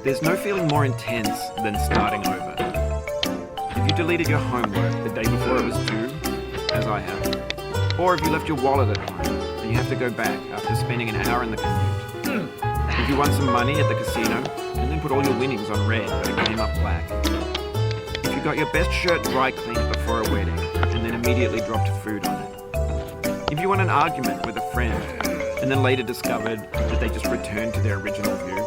There's no feeling more intense than starting over. If you deleted your homework the day before it was due, as I have, or if you left your wallet at home and you have to go back after spending an hour in the commute, if you won some money at the casino and then put all your winnings on red but it came up black, if you got your best shirt dry cleaned before a wedding and then immediately dropped food on it, if you won an argument with a friend and then later discovered that they just returned to their original view,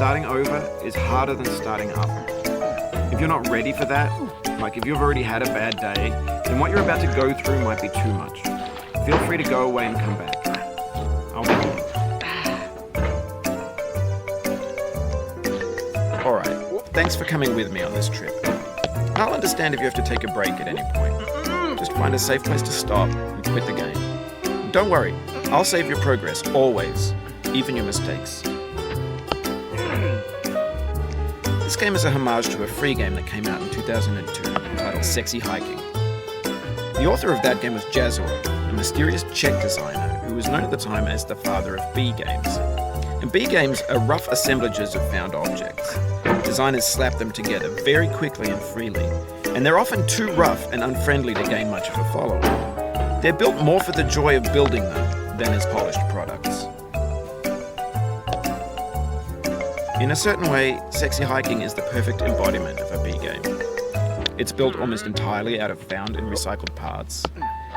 starting over is harder than starting up. If you're not ready for that, like if you've already had a bad day, then what you're about to go through might be too much. Feel free to go away and come back. I'll be here. Alright, thanks for coming with me on this trip. I'll understand if you have to take a break at any point. Just find a safe place to stop and quit the game. Don't worry, I'll save your progress, always, even your mistakes. This game is a homage to a free game that came out in 2002 titled Sexy Hiking. The author of that game was Jazor, a mysterious Czech designer who was known at the time as the father of B games. And B games are rough assemblages of found objects. Designers slap them together very quickly and freely, and they're often too rough and unfriendly to gain much of a following. They're built more for the joy of building them than as polished products. In a certain way, Sexy Hiking is the perfect embodiment of a B game. It's built almost entirely out of found and recycled parts,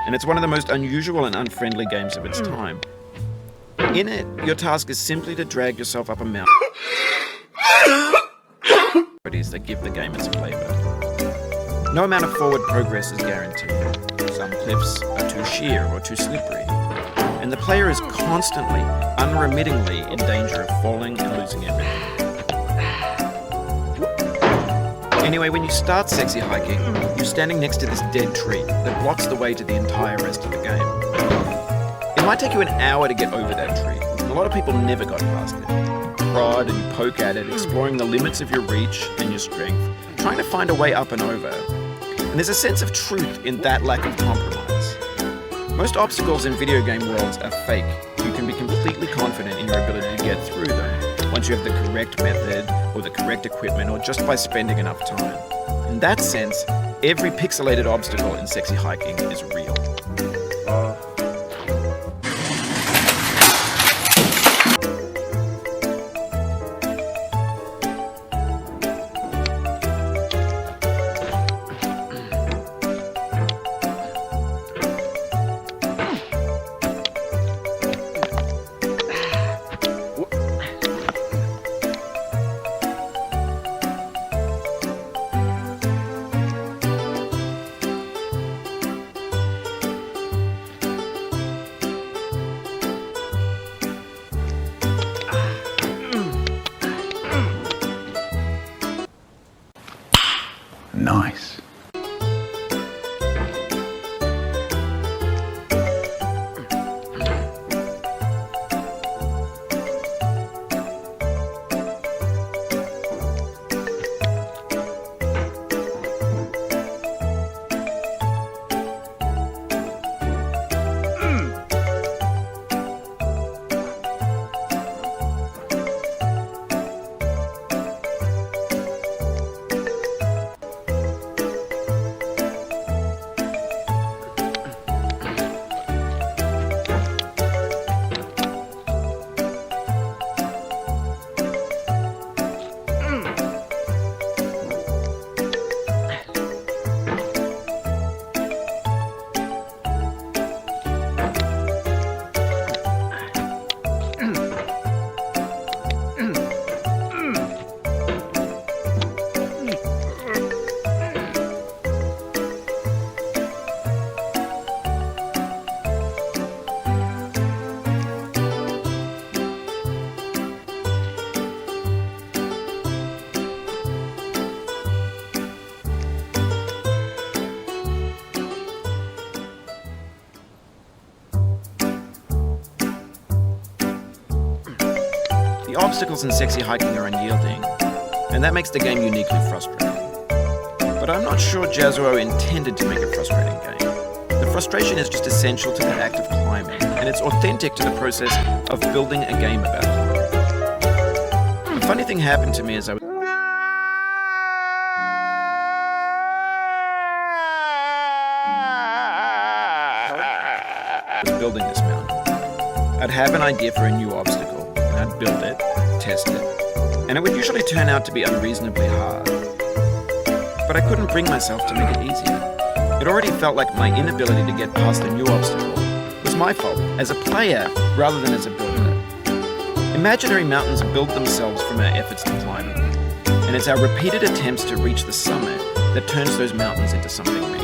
and it's one of the most unusual and unfriendly games of its time. In it, your task is simply to drag yourself up a mountain that give the game its flavor. No amount of forward progress is guaranteed. Some cliffs are too sheer or too slippery, and the player is constantly, unremittingly in danger of falling and losing everything. Anyway, when you start Sexy Hiking, you're standing next to this dead tree that blocks the way to the entire rest of the game. It might take you an hour to get over that tree, and a lot of people never got past it. You prod and you poke at it, exploring the limits of your reach and your strength, trying to find a way up and over. And there's a sense of truth in that lack of compromise. Most obstacles in video game worlds are fake. You can be completely confident in your ability to get through them once you have the correct method or the correct equipment or just by spending enough time. In that sense, every pixelated obstacle in Sexy Hiking is real. The obstacles in sexy hiking are unyielding, and that makes the game uniquely frustrating. But I'm not sure Jazzuo intended to make a frustrating game. The frustration is just essential to the act of climbing, and it's authentic to the process of building a game about climbing. A funny thing happened to me as I was building this mountain. I'd have an idea for a new obstacle, and I'd build it, test it, and it would usually turn out to be unreasonably hard. But I couldn't bring myself to make it easier. It already felt like my inability to get past a new obstacle was my fault as a player rather than as a builder. Imaginary mountains build themselves from our efforts to climb them, and it's our repeated attempts to reach the summit that turns those mountains into something real.